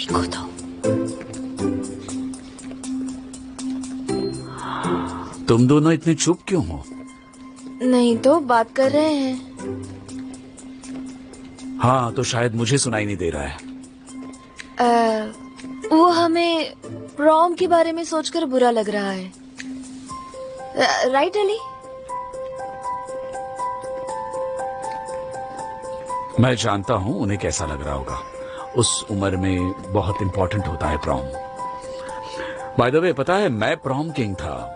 देखो तो। तुम दोनों इतने चुप क्यों हो? नहीं तो बात कर रहे हैं। हाँ, तो शायद मुझे सुनाई नहीं दे रहा है। वो हमें प्रॉम के बारे में सोचकर बुरा लग रहा है। राइट अली? मैं जानता हूँ उन्हें कैसा लग रहा होगा। उस उम्र में बहुत इंपॉर्टेंट होता है प्रॉम। बाय द वे, पता है मैं प्रॉम किंग था।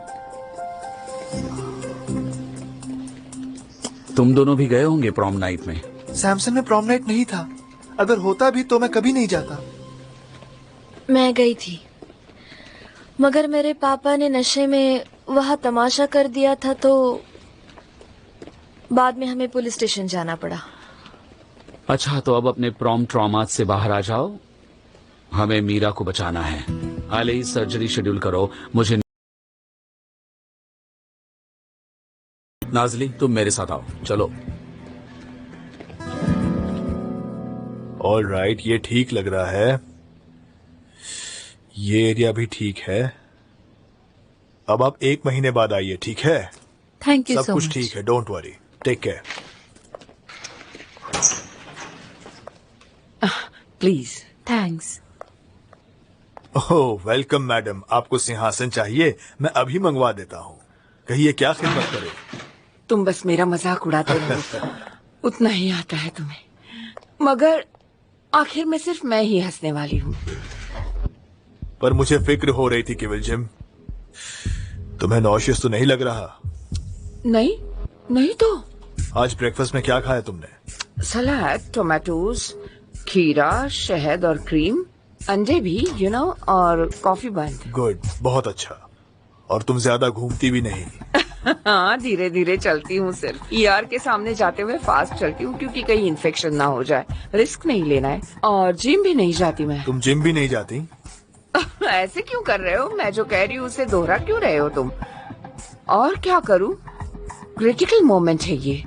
तुम दोनों भी गए होंगे प्रॉम नाइट में। सैमसन में प्रॉम नाइट नहीं था। अगर होता भी तो मैं कभी नहीं जाता। मैं गई थी, मगर मेरे पापा ने नशे में वहाँ तमाशा कर दिया था, तो बाद में हमें पुलिस स्टेशन जाना पड़ा। अच्छा, तो अब अपने प्रॉम ट्रॉमा से बाहर आ जाओ। हमें मीरा को बचाना है। हाल ही सर्जरी शेड्यूल करो। मुझे नाजली, तुम मेरे साथ आओ, चलो। ऑल राइट, ये ठीक लग रहा है। ये एरिया भी ठीक है। अब आप 1 महीने बाद आइए, ठीक है? थैंक यू सब सो कुछ मच। ठीक है, don't worry. Take care. Please. Thanks. Oh, welcome madam. आपको सिंहासन चाहिए? मैं अभी मंगवा देता हूँ। कहिए क्या खिदमत करे। तुम बस मेरा मजाक उड़ाते रहो। उतना ही आता है तुम्हें, मगर आखिर में सिर्फ मैं ही हंसने वाली हूँ। पर मुझे फिक्र हो रही थी केवल जिम। तुम्हें नॉशियस तो नहीं लग रहा? नहीं, नहीं तो। आज ब्रेकफास्ट में क्या खाया तुमने? सलाद, टोमेटोज, खीरा, शहद और क्रीम, अंडे भी, यू नो, और कॉफी बंद। गुड, बहुत अच्छा। और तुम ज्यादा घूमती भी नहीं। हाँ, धीरे धीरे चलती हूँ। सिर्फ ईआर के सामने जाते हुए फास्ट चलती हूँ, क्योंकि कहीं इन्फेक्शन ना हो जाए। रिस्क नहीं लेना है। और जिम भी नहीं जाती मैं। तुम जिम भी नहीं जाती? ऐसे क्यों कर रहे हो? मैं जो कह रही हूँ उसे दोहरा क्यों रहे हो तुम? और क्या करूँ? क्रिटिकल मोमेंट है ये।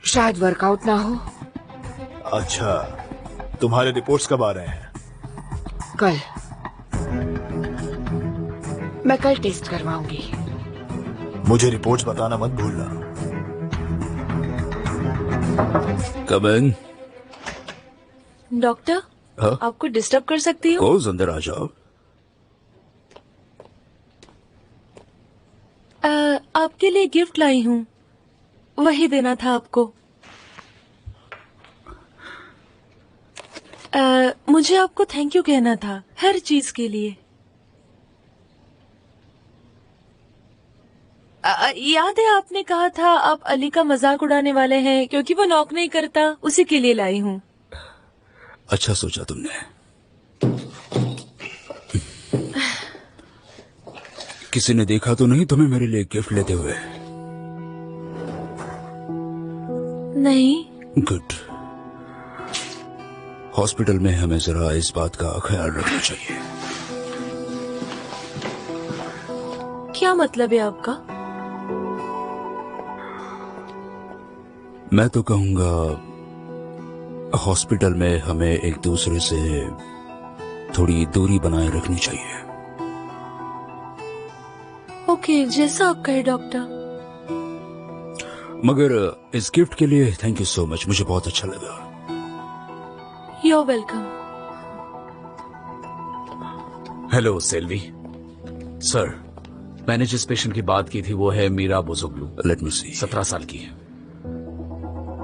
शायद वर्कआउट ना हो। अच्छा, तुम्हारे रिपोर्ट्स कब आ रहे हैं? कल। मैं कल टेस्ट करवाऊंगी। मुझे रिपोर्ट्स बताना मत भूलना। कम इन। डॉक्टर, हाँ? आपको डिस्टर्ब कर सकती हूँ? रोज अंदर आ जाओ। आपके लिए गिफ्ट लाई हूँ, वही देना था आपको। मुझे आपको थैंक यू कहना था हर चीज के लिए। याद है आपने कहा था आप अली का मजाक उड़ाने वाले हैं क्योंकि वो नॉक नहीं करता, उसी के लिए लाई हूँ। अच्छा सोचा तुमने। किसी ने देखा तो नहीं तुम्हें मेरे लिए गिफ्ट लेते हुए? नहीं। गुड। हॉस्पिटल में हमें जरा इस बात का ख्याल रखना चाहिए। क्या मतलब है आपका? मैं तो कहूंगा हॉस्पिटल में हमें एक दूसरे से थोड़ी दूरी बनाए रखनी चाहिए। ओके, जैसा आप कहे डॉक्टर। मगर इस गिफ्ट के लिए थैंक यू सो मच, मुझे बहुत अच्छा लगा। You are welcome. Hello Selvi. Sir, मैंने जिस पेशेंट की बात की थी वो है मीरा बोजोग्लू। लेट मी सी। 17 साल की है।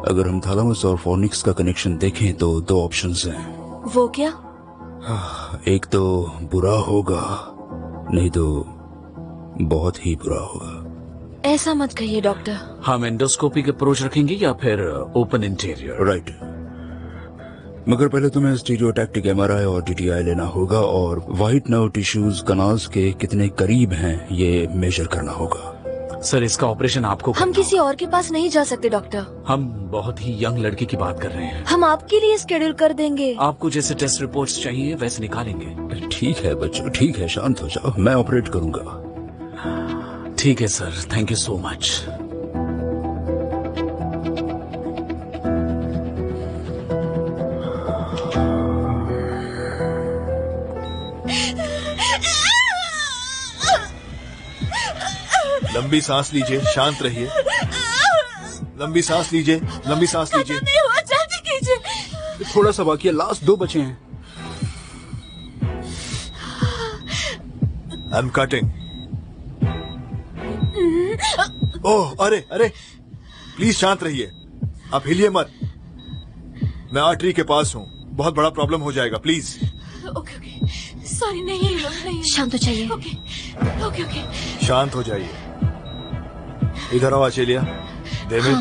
अगर हम थैलेमस और फोर्निक्स का कनेक्शन देखें तो 2 ऑप्शंस हैं। वो क्या? एक तो बुरा होगा, नहीं तो बहुत ही बुरा होगा। ऐसा मत कहिए डॉक्टर। हम एंडोस्कोपिक अप्रोच रखेंगे या फिर ओपन इंटीरियर? राइट। मगर पहले तुम्हें स्टीरियोटैक्टिक एमआरआई और डीटीआई लेना होगा और व्हाइट नर्व टिश्यूज कनाल्स के कितने करीब हैं ये मेजर करना होगा। सर, इसका ऑपरेशन आपको हम किसी और के पास नहीं जा सकते डॉक्टर। हम बहुत ही यंग लड़के की बात कर रहे हैं। हम आपके लिए स्केड्यूल कर देंगे। आपको जैसे टेस्ट रिपोर्ट्स चाहिए वैसे निकालेंगे। ठीक है बच्चों, ठीक है, शांत हो जाओ, मैं ऑपरेट करूंगा। ठीक है sir, thank you so much. लंबी सांस लीजिए, शांत रहिए। लंबी सांस लीजिए, लंबी सांस लीजिए। नहीं हुआ, जल्दी कीजिए। थोड़ा सा बाकी है, लास्ट 2 बचे हैं। I am cutting. ओह, अरे अरे, प्लीज शांत रहिए, आप हिलिए मत। मैं आर्टरी के पास हूँ, बहुत बड़ा प्रॉब्लम हो जाएगा, प्लीज। ओके ओके, सॉरी, नहीं। शांत हो जाइए। Okay okay okay. शांत हो जाइए। इधर आओ आचेलिया, डेविड।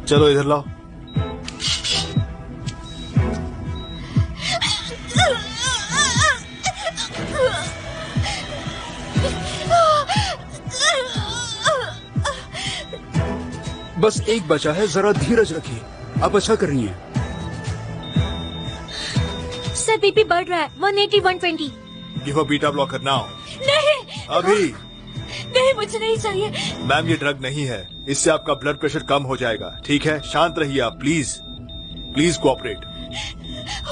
चलो इधर लाओ। बस एक बचा है, जरा धीरज रखिए, आप अच्छा कर रही हैं। सर बीपी बढ़ रहा है, 180 120। Give a beta blocker now. नहीं अभी। नहीं, मुझे नहीं चाहिए। मैम, ये ड्रग नहीं है, इससे आपका ब्लड प्रेशर कम हो जाएगा। ठीक है, शांत रहिए आप, please please cooperate.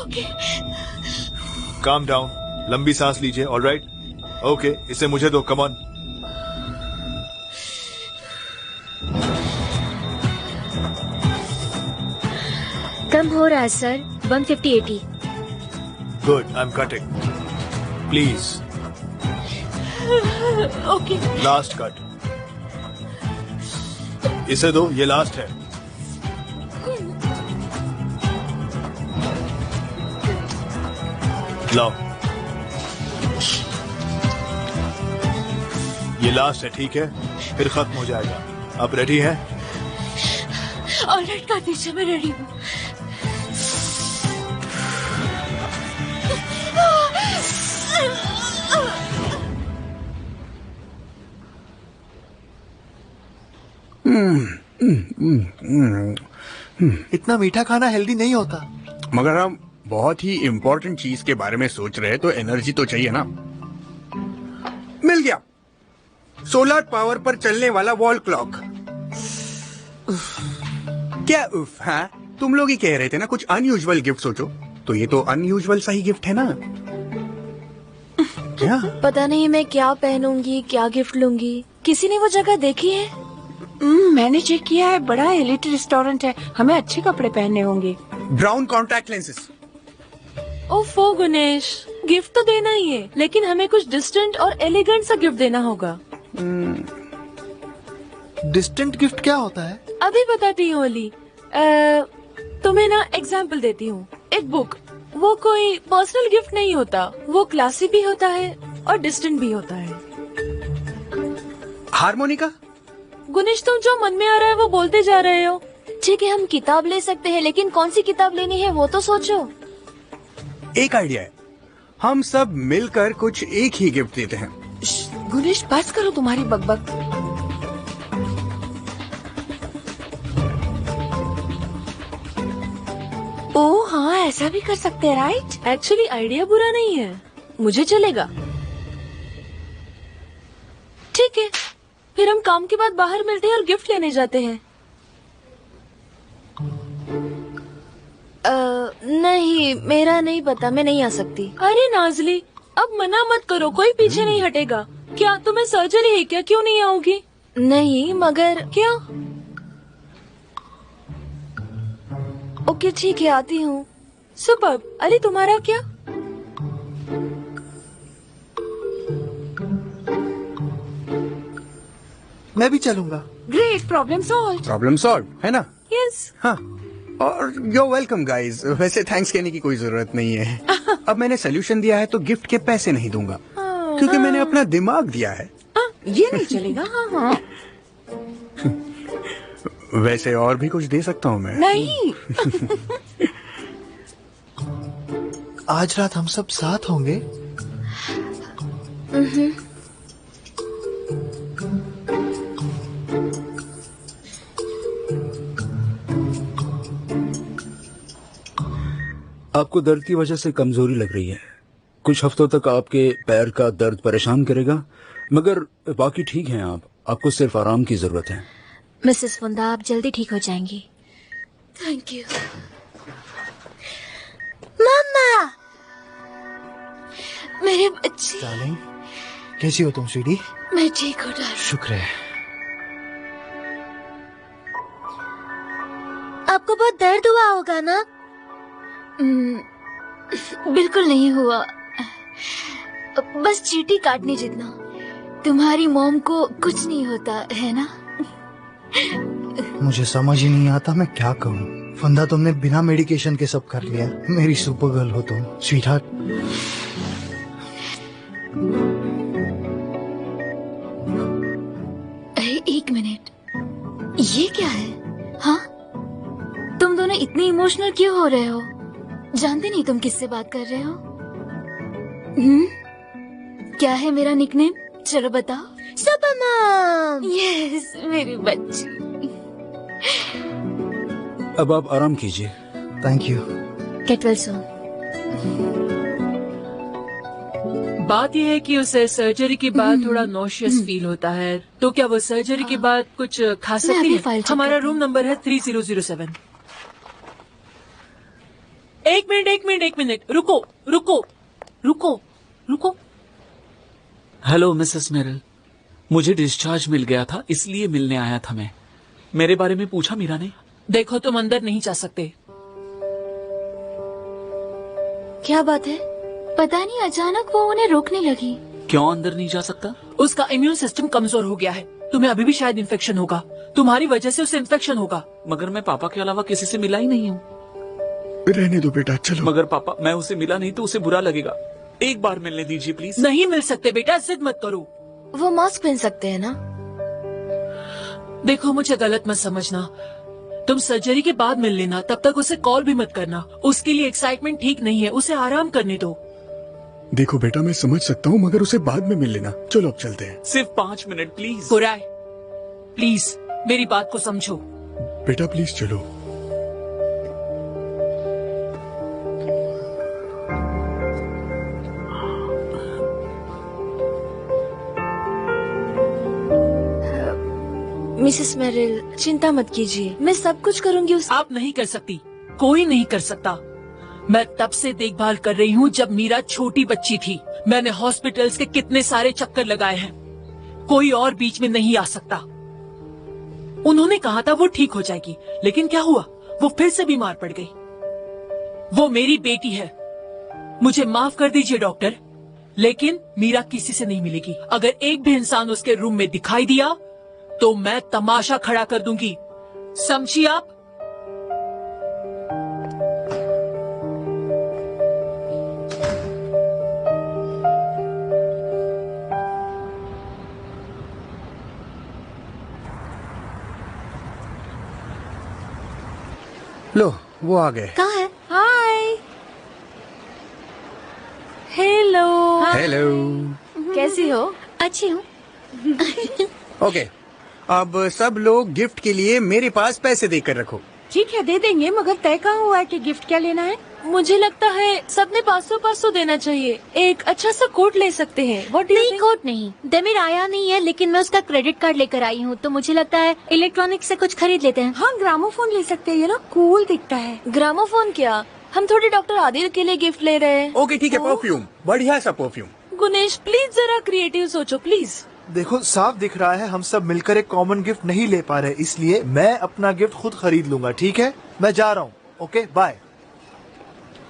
Okay. Calm down, लंबी सांस लीजिए। ऑलराइट, ओके, इसे मुझे दो, कम ऑन। कम हो रहा है sir, 150/80। Good, I am cutting, please. Okay. Last cut, इसे दो, ये लास्ट है। लाओ, ये लास्ट है, ठीक है, फिर खत्म हो जाएगा। आप रेडी हैं? ऑलराइट, कर दीजिए, मैं रेडी हूँ। इतना मीठा खाना हेल्दी नहीं होता। मगर हम बहुत ही इम्पोर्टेंट चीज के बारे में सोच रहे हैं, तो एनर्जी तो चाहिए ना। मिल गया, सोलर पावर पर चलने वाला वॉल क्लॉक। क्या उफ, हाँ? तुम लोग ही कह रहे थे ना कुछ अनयूजुअल गिफ्ट सोचो, तो ये तो अनयूजुअल सा ही गिफ्ट है ना। क्या? पता नहीं मैं क्या पहनूंगी, क्या गिफ्ट लूंगी। किसी ने वो जगह देखी है? मैंने चेक किया है, बड़ा एलिट रेस्टोरेंट है, हमें अच्छे कपड़े पहनने होंगे। Brown contact lenses. ओफो गणेश, गिफ्ट तो देना ही है, लेकिन हमें कुछ डिस्टेंट और एलिगेंट सा गिफ्ट देना होगा। डिस्टेंट गिफ्ट क्या होता है? अभी बताती हूँ ओली। तुम्हें ना एग्जाम्पल देती हूँ। एक बुक, वो कोई पर्सनल गिफ्ट नहीं होता, वो क्लासी भी होता है और डिस्टेंट भी होता है। हारमोनिका। गुनेश, तुम जो मन में आ रहा है वो बोलते जा रहे हो। ठीक है, हम किताब ले सकते हैं, लेकिन कौन सी किताब लेनी है वो तो सोचो। एक आइडिया है, हम सब मिलकर कुछ एक ही गिफ्ट देते हैं। गुनेश, बस करो तुम्हारी बकबक। ओह हाँ, ऐसा भी कर सकते हैं, राइट? एक्चुअली आइडिया बुरा नहीं है, मुझे चलेगा। ठीक है, फिर हम काम के बाद बाहर मिलते हैं और गिफ्ट लेने जाते हैं। नहीं, मेरा नहीं पता, मैं नहीं आ सकती। अरे नाजली, अब मना मत करो, कोई पीछे नहीं हटेगा। क्या तुम्हें सर्जरी है क्या, क्यों नहीं आओगी? नहीं, मगर क्या? ओके ठीक है, आती हूँ। सुपर। अली, तुम्हारा क्या? मैं भी चलूंगा। Great, problem solve. Problem solve है ना? यस। हाँ, और you're वेलकम गाइज। वैसे थैंक्स कहने की कोई जरूरत नहीं है। अब मैंने सोल्यूशन दिया है तो गिफ्ट के पैसे नहीं दूंगा, क्योंकि मैंने अपना दिमाग दिया है। ये नहीं चलेगा। हाँ हाँ। वैसे और भी कुछ दे सकता हूँ मैं। नहीं। आज रात हम सब साथ होंगे। आपको दर्द की वजह से कमजोरी लग रही है। कुछ हफ्तों तक आपके पैर का दर्द परेशान करेगा, मगर बाकी ठीक हैं आप। आपको सिर्फ आराम की जरूरत है। मिसेस फुंदा, आप जल्दी ठीक हो जाएंगी। Thank you. मम्मा, मेरे बच्चे। डार्लिंग, कैसी हो तुम स्वीटी? मैं ठीक हूँ डार्लिंग। शुक्र है। आपको बहुत दर्द हुआ होगा ना? बिल्कुल नहीं हुआ, बस चींटी काटने जितना। तुम्हारी मॉम को कुछ नहीं होता है ना? मुझे समझ ही नहीं आता मैं क्या कहूँ। फंदा, तुमने बिना मेडिकेशन के सब कर लिया। मेरी सुपर गर्ल हो तुम, स्वीटहार्ट। अरे एक मिनट, ये क्या है? हाँ, तुम दोनों इतने इमोशनल क्यों हो रहे हो? जानते नहीं तुम किससे बात कर रहे हो? क्या है मेरा निकनेम? चलो बताओ। Super mom. यस, मेरी बच्ची। अब आप आराम कीजिए। Thank you. Get well soon. बात यह है कि उसे सर्जरी के बाद थोड़ा नॉशियस फील होता है, तो क्या वो सर्जरी के बाद कुछ खा सकती अभी है? फाइल चेक हमारा करती रूम नंबर है 3007। एक मिनट, रुको। हेलो मिसेस मेरिल, मुझे डिस्चार्ज मिल गया था, इसलिए मिलने आया था मैं। मेरे बारे में पूछा मीरा ने? देखो, तुम अंदर नहीं जा सकते। क्या बात है? पता नहीं अचानक वो उन्हें रोकने लगी। क्यों अंदर नहीं जा सकता? उसका इम्यून सिस्टम कमजोर हो गया है। तुम्हें अभी भी शायद इन्फेक्शन होगा। तुम्हारी वजह से उसे इन्फेक्शन होगा। मगर मैं पापा के अलावा किसी से मिला ही नहीं हूँ। रहने दो बेटा, चलो। मगर पापा, मैं उसे मिला नहीं तो उसे बुरा लगेगा। एक बार मिलने दीजिए प्लीज। नहीं मिल सकते बेटा, जिद मत करो। वो मास्क पहन सकते हैं ना? देखो, मुझे गलत मत समझना। तुम सर्जरी के बाद मिल लेना, तब तक उसे कॉल भी मत करना। उसके लिए एक्साइटमेंट ठीक नहीं है, उसे आराम करने दो। देखो बेटा, मैं समझ सकता हूँ, मगर उसे बाद में मिल लेना। चलो अब चलते हैं। सिर्फ 5 मिनट प्लीज। कुराय, प्लीज मेरी बात को समझो। बेटा प्लीज चलो। मिसेस मेरिल, चिंता मत कीजिए, मैं सब कुछ करूंगी। आप नहीं कर सकती, कोई नहीं कर सकता। मैं तब से देखभाल कर रही हूँ जब मीरा छोटी बच्ची थी। मैंने हॉस्पिटल्स के कितने सारे चक्कर लगाए हैं, कोई और बीच में नहीं आ सकता। उन्होंने कहा था वो ठीक हो जाएगी, लेकिन क्या हुआ? वो फिर से बीमार पड़ गई। वो मेरी बेटी है, मुझे माफ कर दीजिए डॉक्टर, लेकिन मीरा किसी से नहीं मिलेगी। अगर एक भी इंसान उसके रूम में दिखाई दिया तो मैं तमाशा खड़ा कर दूंगी, समझिए आप? लो, वो आ गए। कहाँ है? हाय। हेलो। हेलो। कैसी हो? अच्छी हूँ। ओके, अब सब लोग गिफ्ट के लिए मेरे पास पैसे देकर रखो। ठीक है, दे देंगे, मगर तय कहाँ हुआ है कि गिफ्ट क्या लेना है? मुझे लगता है सबने 500 देना चाहिए। एक अच्छा सा कोट ले सकते हैं। What do you नहीं, think? कोट नहीं। दमिर आया नहीं है, लेकिन मैं उसका क्रेडिट कार्ड लेकर आई हूँ, तो मुझे लगता है इलेक्ट्रॉनिक्स से कुछ खरीद लेते हैं। हाँ, ग्रामोफोन ले सकते हैं, ये ना कूल दिखता है। ग्रामोफोन क्या? हम थोड़ी डॉक्टर आदिल के लिए गिफ्ट ले रहे हैं। ओके ठीक है, परफ्यूम, बढ़िया सा परफ्यूम। गुनेश प्लीज जरा क्रिएटिव सोचो प्लीज। देखो, साफ दिख रहा है हम सब मिलकर एक कॉमन गिफ्ट नहीं ले पा रहे, इसलिए मैं अपना गिफ्ट खुद खरीद लूंगा। ठीक है, मैं जा रहा हूँ। Okay, bye.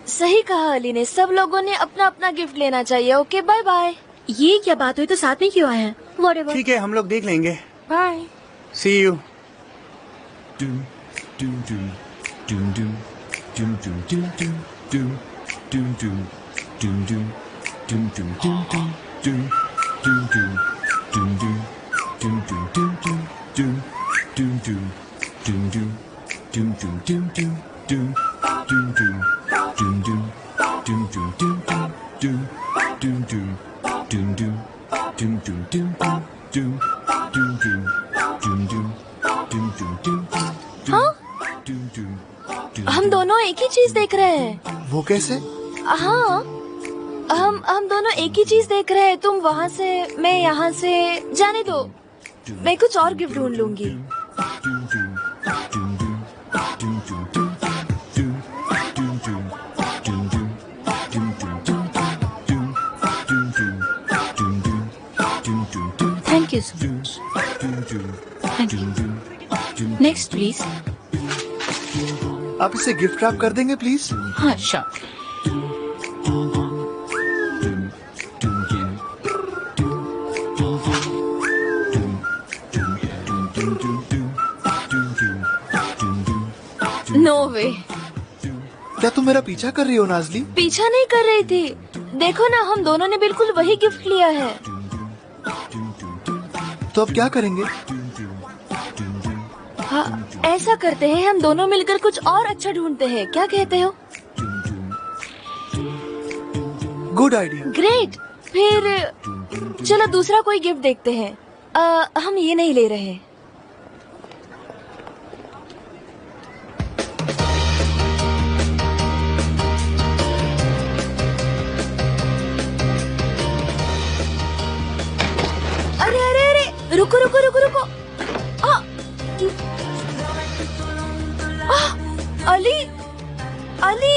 सही कहा अली ने, सब लोगों ने अपना अपना गिफ्ट लेना चाहिए। Okay, bye bye. ये क्या बात हुई? तो साथ में क्यों आए हैं? Whatever। ठीक है, हम लोग देख लेंगे। बाय। See you. हम दोनों एक ही चीज देख रहे हैं। वो कैसे? हाँ, हम दोनों एक ही चीज देख रहे हैं। तुम वहाँ से, मैं यहाँ से। जाने दो, मैं कुछ और गिफ्ट ढूंढ लूंगी। You so much. Thank you. Next please. आप इसे गिफ्ट रैप कर देंगे प्लीज? हाँ श्योर। नो वे। क्या तुम मेरा पीछा कर रही हो नाजली? पीछा नहीं कर रही थी। देखो ना, हम दोनों ने बिल्कुल वही गिफ्ट लिया है। तो अब क्या करेंगे? हाँ, ऐसा करते हैं, हम दोनों मिलकर कुछ और अच्छा ढूंढते हैं। क्या कहते हो? Good idea. ग्रेट। फिर चलो दूसरा कोई गिफ्ट देखते हैं। हम ये नहीं ले रहे। अरे अरे अरे, रुको रुको रुको रुको। अली अली।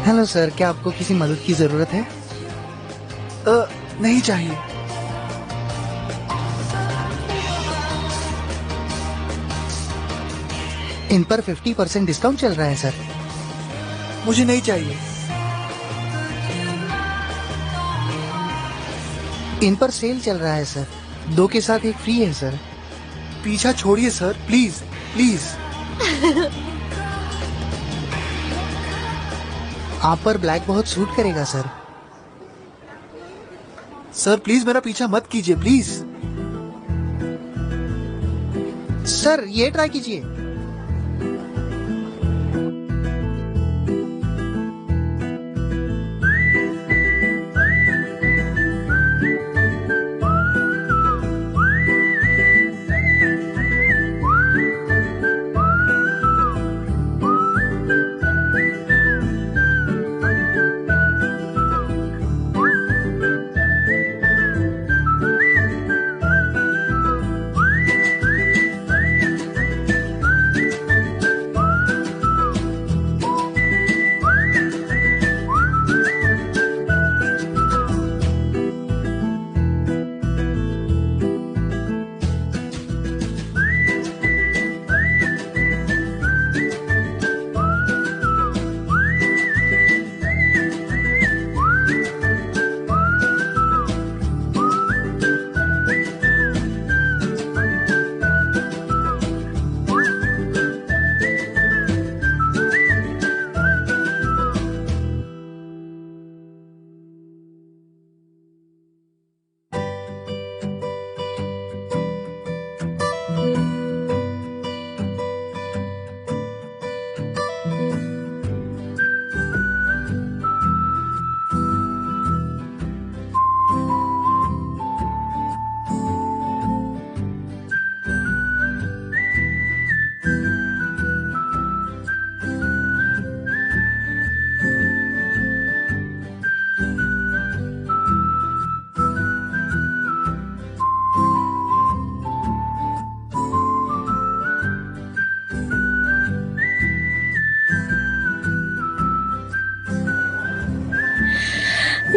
हेलो सर, क्या आपको किसी मदद की जरूरत है? नहीं चाहिए। इन पर 50% डिस्काउंट चल रहा है सर। मुझे नहीं चाहिए। इन पर सेल चल रहा है सर, 2 के साथ 1 फ्री है सर। पीछा छोड़िए सर, प्लीज प्लीज। आप पर ब्लैक बहुत सूट करेगा सर। सर प्लीज मेरा पीछा मत कीजिए प्लीज। सर ये ट्राई कीजिए।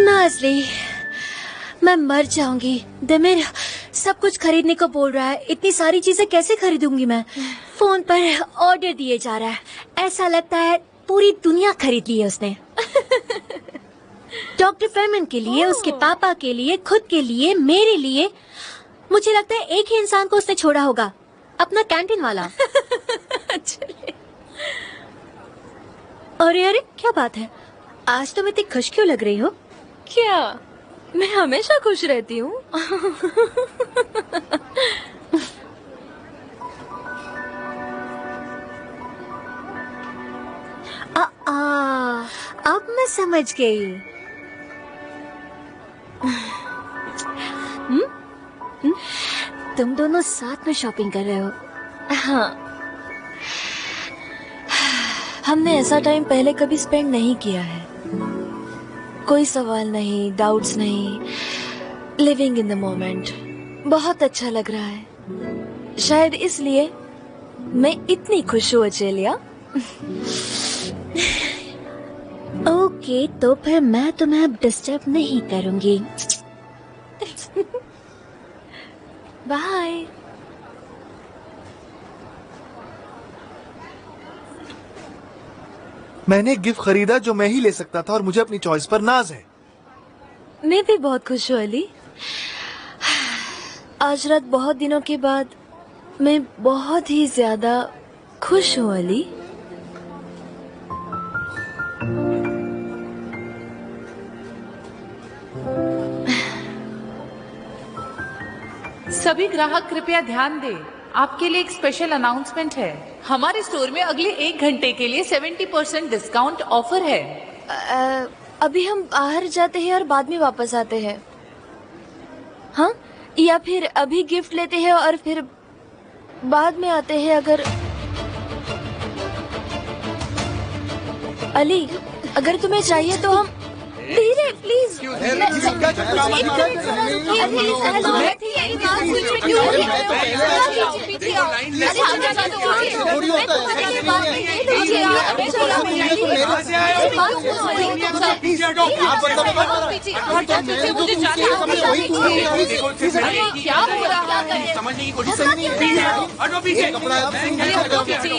नाज़ली, मैं मर जाऊंगी। दिमिर सब कुछ खरीदने को बोल रहा है। इतनी सारी चीजें कैसे खरीदूंगी मैं? फोन पर ऑर्डर दिए जा रहा है। ऐसा लगता है पूरी दुनिया खरीद ली है उसने। डॉक्टर फेरमैन के लिए, उसके पापा के लिए, खुद के लिए, मेरे लिए। मुझे लगता है एक ही इंसान को उसने छोड़ा होगा, अपना कैंटीन वाला। अरे अरे, क्या बात है? आज तुम इतनी खुश क्यों लग रही हो? क्या? मैं हमेशा खुश रहती हूँ। अब मैं समझ गई। तुम दोनों साथ में शॉपिंग कर रहे हो? हाँ, हमने ऐसा टाइम पहले कभी स्पेंड नहीं किया है। कोई सवाल नहीं, डाउट्स नहीं, लिविंग इन द मोमेंट। बहुत अच्छा लग रहा है, शायद इसलिए मैं इतनी खुश हूँ अचेलिया। ओके, तो फिर मैं तुम्हें अब डिस्टर्ब नहीं करूंगी। बाय। मैंने गिफ्ट खरीदा जो मैं ही ले सकता था और मुझे अपनी चॉइस पर नाज है। मैं भी बहुत खुश हूँ अली। आज रात बहुत दिनों के बाद मैं बहुत ही ज्यादा खुश हूँ अली। सभी ग्राहक कृपया ध्यान दें, आपके लिए एक स्पेशल अनाउंसमेंट है। हमारे स्टोर में अगले 1 घंटे के लिए 70% डिस्काउंट ऑफर है। अभी हम बाहर जाते हैं और बाद में वापस आते हैं, हाँ? या फिर अभी गिफ्ट लेते हैं और फिर बाद में आते हैं? अगर अली, अगर तुम्हें चाहिए तो हम धीरे प्लीज। क्या हो रहा है? समझने की कोशिश नहीं।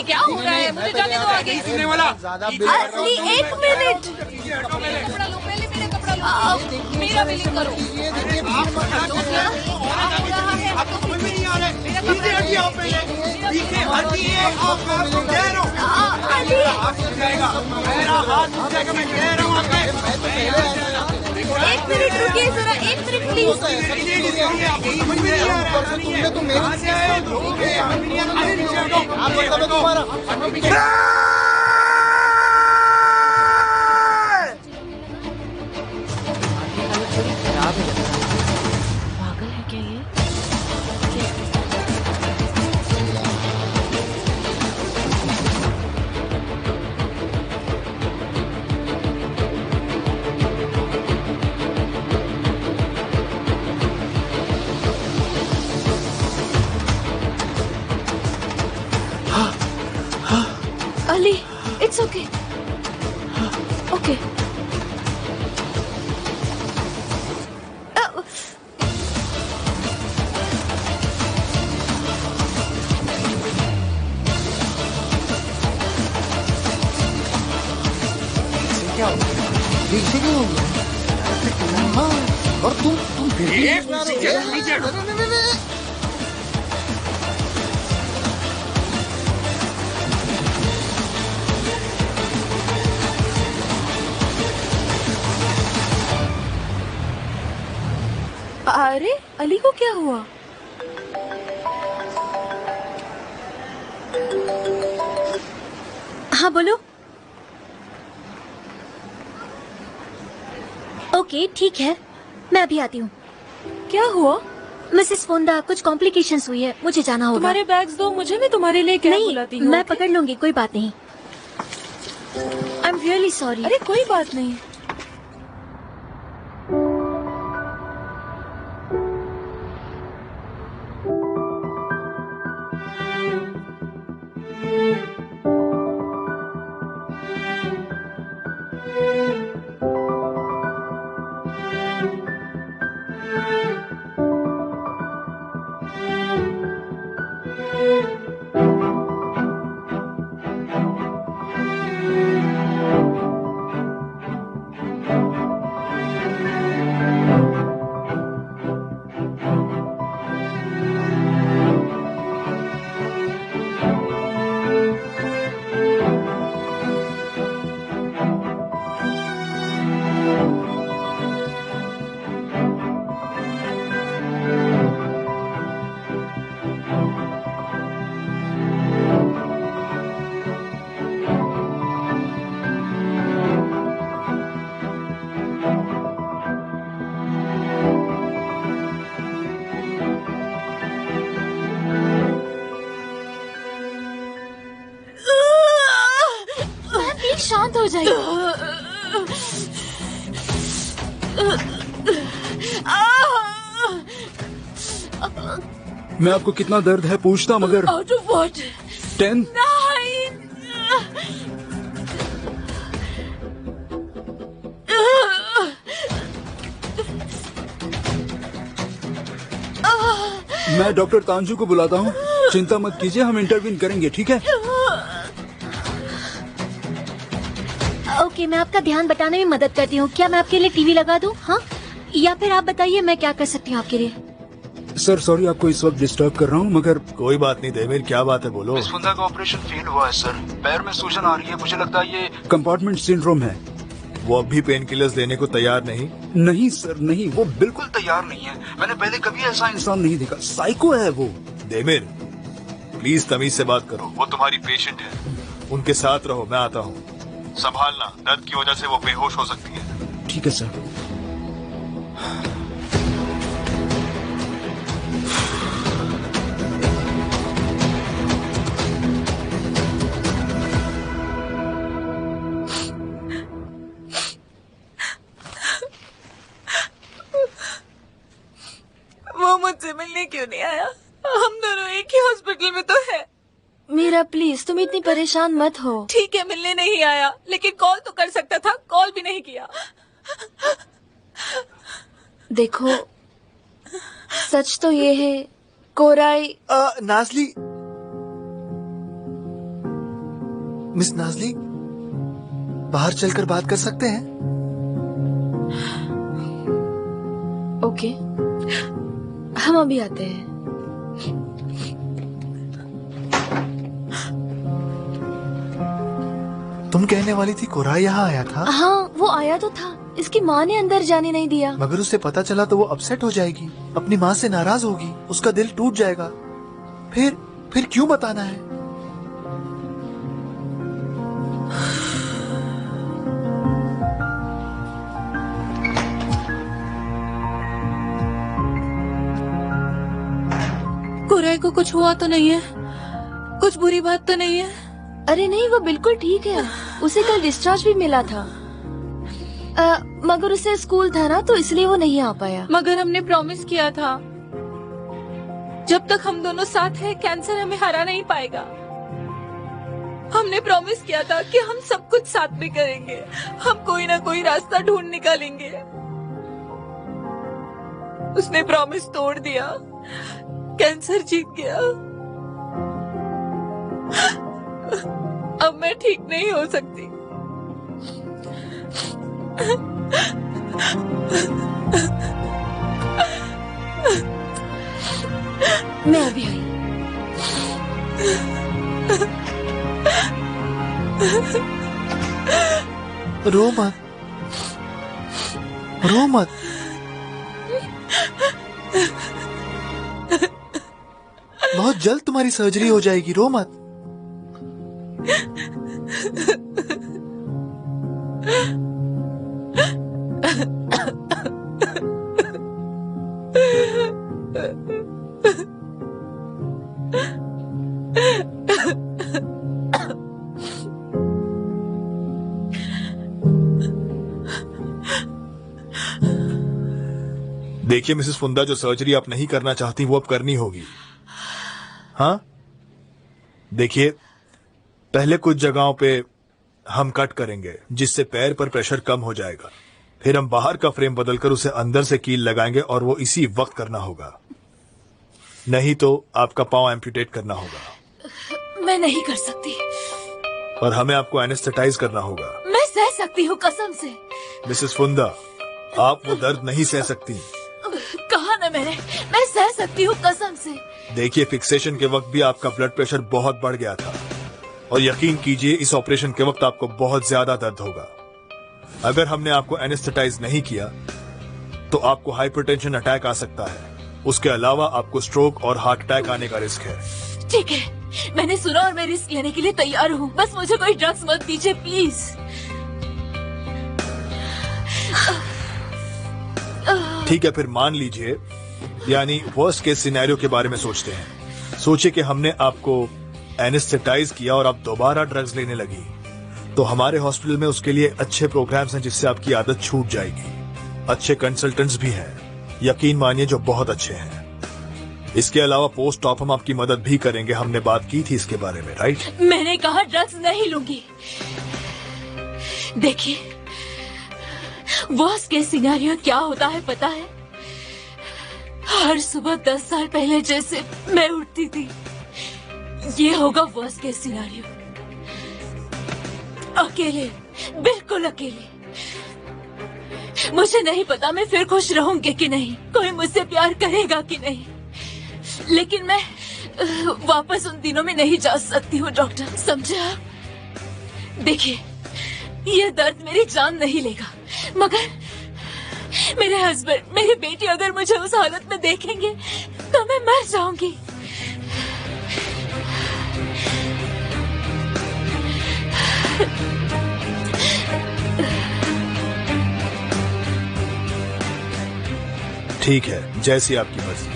क्या हो रहा है? मुझे जाने दो आगे। अली, 1 मिनट। मेरा बिलिंग करो। एक मिनट रुकिए जरा, 1 मिनट प्लीज। पागल है क्या ये? Ali, it's okay, okay. क्या हो गया? ठीक से क्यों हो गया? हाँ, और तुम फिर भी अरे अली को क्या हुआ? हाँ बोलो। ओके ठीक है, मैं अभी आती हूँ। क्या हुआ? मिसेस फोंदा, कुछ कॉम्प्लिकेशंस हुई है, मुझे जाना होगा। तुम्हारे बैग्स दो मुझे, मैं तुम्हारे लिए क्या बुलाती हूँ। मैं पकड़ लूंगी, कोई बात नहीं। I am really sorry. अरे कोई बात नहीं। शांत हो जाइए। मैं आपको कितना दर्द है पूछता मगर आउट ऑफ व्हाट? 10 9। मैं डॉक्टर तांजू को बुलाता हूँ। चिंता मत कीजिए, हम इंटरवीन करेंगे, ठीक है? ओके, मैं आपका ध्यान बटाने में मदद करती हूँ। क्या मैं आपके लिए टीवी लगा दूँ? हाँ, या फिर आप बताइए मैं क्या कर सकती हूँ आपके लिए? सर सॉरी आपको इस वक्त डिस्टर्ब कर रहा हूँ मगर कोई बात नहीं देवेर, क्या बात है बोलो। मिस फुंदा का ऑपरेशन फेल हुआ है सर। पैर में सूजन आ रही है, मुझे लगता है ये कंपार्टमेंट सिंड्रोम है। वो अब भी पेन किलर्स देने को तैयार नहीं? नहीं सर नहीं, वो बिल्कुल तैयार नहीं है। मैंने पहले कभी ऐसा इंसान नहीं देखा। साइको है वो। देवेर प्लीज तमीज से बात करो, वो तुम्हारी पेशेंट है। उनके साथ रहो, मैं आता हूँ। संभालना, दर्द की वजह से वो बेहोश हो सकती है। ठीक है सर। वो मुझसे मिलने क्यों नहीं आया? हम दोनों एक ही हॉस्पिटल में तो है। मीरा प्लीज, तुम इतनी परेशान मत हो। ठीक है, मिलने नहीं आया, लेकिन कॉल तो कर सकता था। कॉल भी नहीं किया। देखो, सच तो ये है कोराई। नाजली, मिस नाजली, बाहर चलकर बात कर सकते हैं? ओके, हम अभी आते हैं। तुम कहने वाली थी कोराई यहाँ आया था? हाँ, वो आया तो था। इसकी माँ ने अंदर जाने नहीं दिया। मगर उसे पता चला तो वो अपसेट हो जाएगी, अपनी माँ से नाराज होगी, उसका दिल टूट जाएगा। फिर क्यों बताना है? कोराई को कुछ हुआ तो नहीं है? कुछ बुरी बात तो नहीं है? अरे नहीं, वो बिल्कुल ठीक है। उसे कल डिस्चार्ज भी मिला था। मगर उसे स्कूल था ना, तो इसलिए वो नहीं आ पाया। मगर हमने प्रॉमिस किया था, जब तक हम दोनों साथ हैं, कैंसर हमें हरा नहीं पाएगा। हमने प्रॉमिस किया था कि हम सब कुछ साथ में करेंगे। हम कोई ना कोई रास्ता ढूंढ निकालेंगे। उसने प्रॉमिस तोड़ दिया। कैंसर जीत गया। अब मैं ठीक नहीं हो सकती। मैं अभी आई। रो मत, रो मत। बहुत जल्द तुम्हारी सर्जरी हो जाएगी, रो मत। देखिए मिसेस फुंदा, जो सर्जरी आप नहीं करना चाहती वो अब करनी होगी। हाँ, देखिए, पहले कुछ जगहों पे हम कट करेंगे जिससे पैर पर प्रेशर कम हो जाएगा। फिर हम बाहर का फ्रेम बदलकर उसे अंदर से कील लगाएंगे और वो इसी वक्त करना होगा, नहीं तो आपका पांव एम्पुटेट करना होगा। मैं नहीं कर सकती। और हमें आपको एनेस्थेटाइज करना होगा। मैं सह सकती हूँ, कसम से। मिसेस फुंदा, आप वो दर्द नहीं सह सकती। कहा ना मैंने, मैं सह सकती हूँ, कसम से। देखिए, फिक्सेशन के वक्त भी आपका ब्लड प्रेशर बहुत बढ़ गया था और यकीन कीजिए इस ऑपरेशन के वक्त आपको बहुत ज्यादा दर्द होगा। अगर हमने आपको एनेस्थेटाइज नहीं किया तो आपको हाइपरटेंशन अटैक आ सकता है। उसके अलावा आपको स्ट्रोक और हार्ट अटैक आने का रिस्क है। ठीक है, मैंने सुना और मैं रिस्क लेने के लिए तैयार हूँ। बस मुझे कोई ड्रग्स मत दीजिए, प्लीज। ठीक है, फिर मान लीजिए, यानी वर्स्ट केस सिनेरियो के बारे में सोचते हैं। सोचिए कि हमने आपको एनेस्थेटाइज किया और आप दोबारा ड्रग्स लेने लगी, तो हमारे हॉस्पिटल में उसके लिए अच्छे प्रोग्राम्स हैं जिससे आपकी आदत छूट जाएगी। अच्छे कंसल्टेंट्स भी हैं, यकीन मानिए जो बहुत अच्छे हैं। इसके अलावा पोस्ट ऑप हम आपकी मदद भी करेंगे, हमने बात की थी इसके बारे में, राइट? मैंने कहा ड्रग्स नहीं लूंगी। देखिए वर्स्ट केस सिनेरियो क्या होता है पता है? हर सुबह 10 साल पहले जैसे मैं उठती थी, ये होगा वर्स्ट केस सिनेरियो। अकेले, बिल्कुल अकेले। मुझे नहीं पता मैं फिर खुश रहूंगी कि नहीं, कोई मुझसे प्यार करेगा कि नहीं, लेकिन मैं वापस उन दिनों में नहीं जा सकती हूँ डॉक्टर, समझे आप? देखिए ये दर्द मेरी जान नहीं लेगा, मगर मेरे हस्बैंड, मेरी बेटी अगर मुझे उस हालत में देखेंगे तो मैं मर जाऊंगी। ठीक है, जैसी आपकी मर्जी।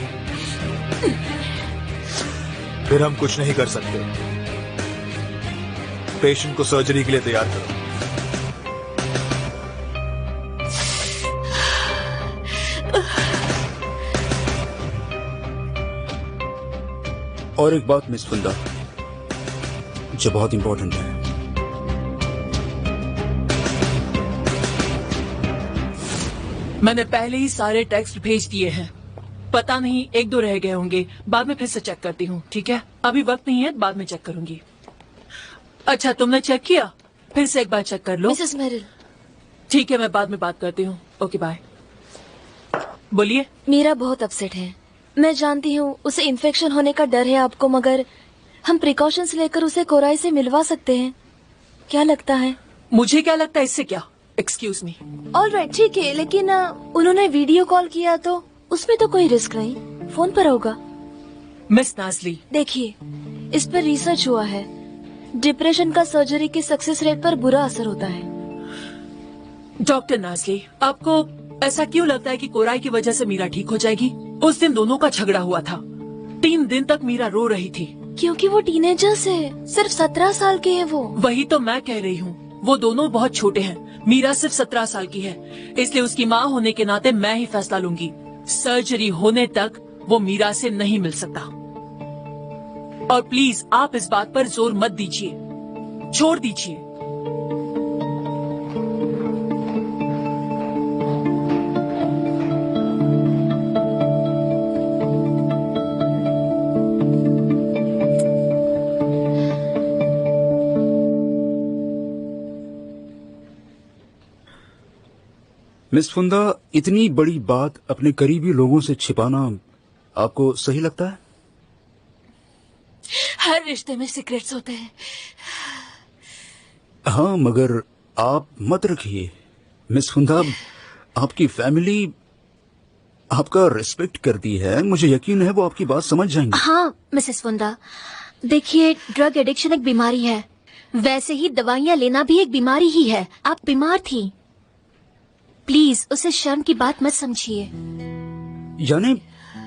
फिर हम कुछ नहीं कर सकते। पेशेंट को सर्जरी के लिए तैयार करो। और एक बात मिस फुंदा जो बहुत इंपॉर्टेंट है, मैंने पहले ही सारे टेक्स्ट भेज दिए हैं, पता नहीं 1-2 रह गए होंगे, बाद में फिर से चेक करती हूँ, ठीक है? अभी वक्त नहीं है, बाद में चेक करूंगी। अच्छा तुमने चेक किया? फिर से एक बार चेक कर लो। Mrs Merrill. ठीक है, मैं बाद में बात करती हूँ। Okay bye. बोलिए। मीरा बहुत अपसेट है, मैं जानती हूँ उसे इन्फेक्शन होने का डर है आपको, मगर हम प्रिकॉशंस लेकर उसे कोराई से मिलवा सकते हैं, क्या लगता है? मुझे क्या लगता है इससे क्या? Excuse me. ऑलराइट ठीक है, लेकिन उन्होंने वीडियो कॉल किया तो उसमें तो कोई रिस्क नहीं, फोन पर होगा। मिस नाजली देखिए इस पर रिसर्च हुआ है, डिप्रेशन का सर्जरी के सक्सेस रेट पर बुरा असर होता है। डॉक्टर नाजली, आपको ऐसा क्यों लगता है कि कोराई की वजह से मीरा ठीक हो जाएगी? उस दिन दोनों का झगड़ा हुआ था, 3 दिन तक मीरा रो रही थी। क्योंकि वो टीनेजर्स है, सिर्फ 17 साल के हैं वो। वही तो मैं कह रही हूँ, वो दोनों बहुत छोटे हैं। मीरा सिर्फ 17 साल की है, इसलिए उसकी माँ होने के नाते मैं ही फैसला लूंगी। सर्जरी होने तक वो मीरा से नहीं मिल सकता। और प्लीज आप इस बात पर जोर मत दीजिए, छोड़ दीजिए। मिस फुंदा, इतनी बड़ी बात अपने करीबी लोगों से छिपाना आपको सही लगता है? हर रिश्ते में सीक्रेट्स होते हैं। हाँ, मगर आप मत रखिए मिस फुंदा, आपकी फैमिली आपका रिस्पेक्ट करती है, मुझे यकीन है वो आपकी बात समझ जाएंगे। हाँ मिसेस फुंदा, देखिए ड्रग एडिक्शन एक बीमारी है, वैसे ही दवाइयाँ लेना भी एक बीमारी ही है। आप बीमार थी, प्लीज उसे शर्म की बात मत समझिए। यानी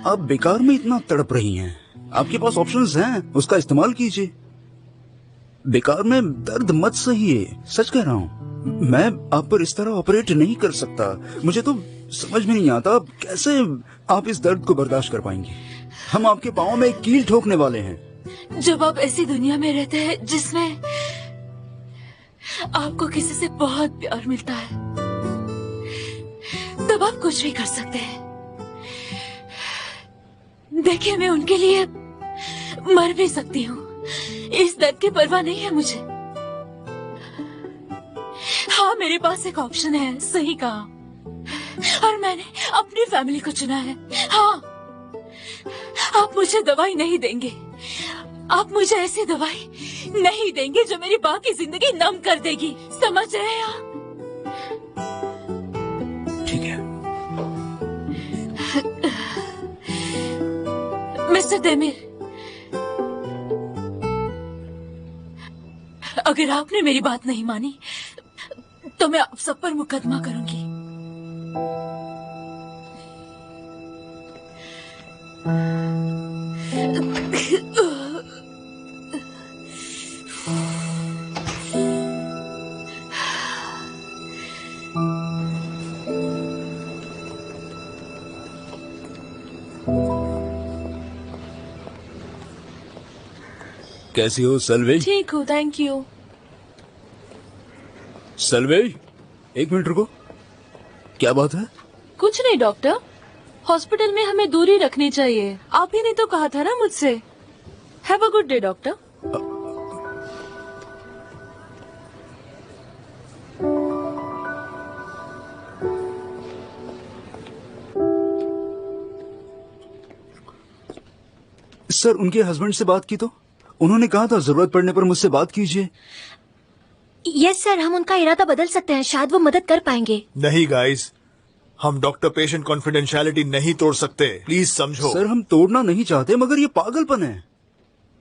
आप बेकार में इतना तड़प रही हैं, आपके पास ऑप्शंस हैं, उसका इस्तेमाल कीजिए। बेकार में दर्द मत सहिए, सच कह रहा हूँ। मैं आप पर इस तरह ऑपरेट नहीं कर सकता, मुझे तो समझ में नहीं आता कैसे आप इस दर्द को बर्दाश्त कर पाएंगी। हम आपके पाँव में एक कील ठोकने वाले हैं। जब आप ऐसी दुनिया में रहते हैं जिसमें आपको किसी से बहुत प्यार मिलता है, तब आप कुछ भी कर सकते हैं। देखिए मैं उनके लिए मर भी सकती हूँ, इस दर्द की परवाह नहीं है मुझे। हाँ मेरे पास एक ऑप्शन है, सही कहा, और मैंने अपनी फैमिली को चुना है। हाँ आप मुझे दवाई नहीं देंगे, आप मुझे ऐसी दवाई नहीं देंगे जो मेरी बाकी जिंदगी नम कर देगी, समझ रहे हैं आप? ठीक है मिस्टर देमिर, अगर आपने मेरी बात नहीं मानी तो मैं आप सब पर मुकदमा करूंगी। कैसी हो सलवे? ठीक हूँ, थैंक यू। सलवे, एक मिनट रुको। क्या बात है? कुछ नहीं डॉक्टर, हॉस्पिटल में हमें दूरी रखनी चाहिए। आप ही ने तो कहा था ना मुझसे। Have a good day doctor. Sir, उनके हस्बैंड से बात की तो उन्होंने कहा था जरूरत पड़ने पर मुझसे बात कीजिए। यस सर, हम उनका इरादा बदल सकते हैं, शायद वो मदद कर पाएंगे। नहीं गाइस, हम डॉक्टर पेशेंट कॉन्फिडेंशियलिटी नहीं तोड़ सकते, प्लीज समझो। सर, हम तोड़ना नहीं चाहते, मगर ये पागलपन है।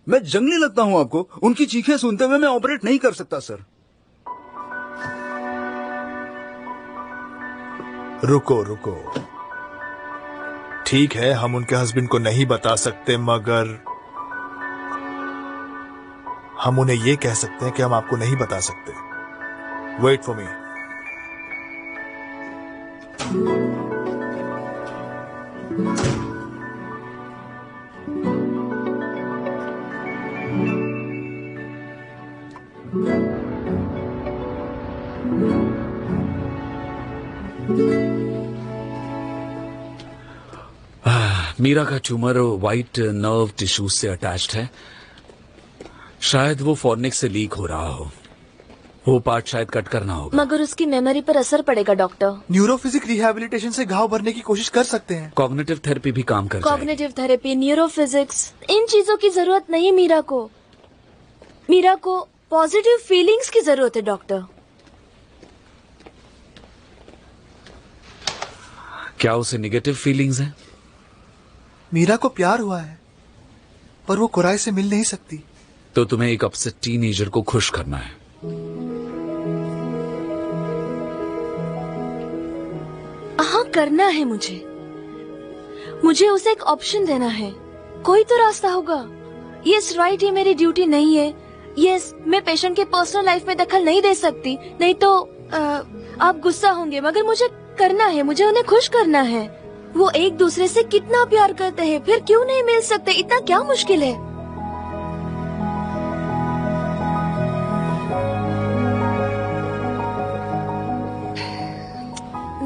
मैं जंगली लगता हूँ आपको? उनकी चीखें सुनते हुए मैं ऑपरेट नहीं कर सकता सर। रुको रुको, ठीक है हम उनके हस्बैंड को नहीं बता सकते, मगर हम उन्हें ये कह सकते हैं कि हम आपको नहीं बता सकते। Wait for me. मीरा का ट्यूमर वाइट नर्व टिश्यूज से अटैच्ड है। शायद वो फॉर्निक्स से लीक हो रहा हो। वो पार्ट शायद कट करना होगा। मगर उसकी मेमोरी पर असर पड़ेगा डॉक्टर। न्यूरोफिजिक रिहैबिलिटेशन से घाव भरने की कोशिश कर सकते हैं। कॉग्निटिव थेरेपी भी काम कर जाएगी। कॉग्निटिव थेरेपी, न्यूरोफिजिक्स, इन चीजों की जरूरत नहीं मीरा को। मीरा को पॉजिटिव फीलिंग्स की जरूरत है डॉक्टर। क्या उसे निगेटिव फीलिंग्स हैं? मीरा को प्यार हुआ है, पर वो कुराई से मिल नहीं सकती। तो तुम्हें एक अपसेट टीनेजर को खुश करना है। हाँ, करना है मुझे उसे एक ऑप्शन देना है। कोई तो रास्ता होगा। यस राइट, ये मेरी ड्यूटी नहीं है। यस, मैं पेशेंट के पर्सनल लाइफ में दखल नहीं दे सकती, नहीं तो आप गुस्सा होंगे, मगर मुझे करना है। मुझे उन्हें खुश करना है। वो एक दूसरे से कितना प्यार करते हैं, फिर क्यों नहीं मिल सकते? इतना क्या मुश्किल है?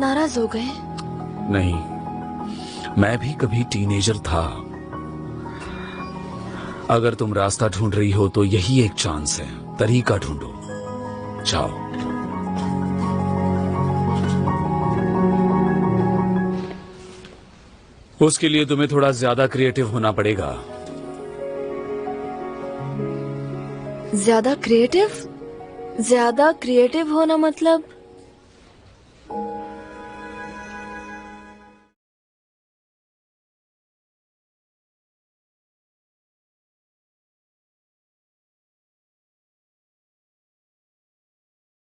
नाराज हो गए? नहीं, मैं भी कभी टीनेजर था। अगर तुम रास्ता ढूंढ रही हो तो यही एक चांस है। तरीका ढूंढो। जाओ। उसके लिए तुम्हें थोड़ा ज्यादा क्रिएटिव होना पड़ेगा। ज्यादा क्रिएटिव होना मतलब?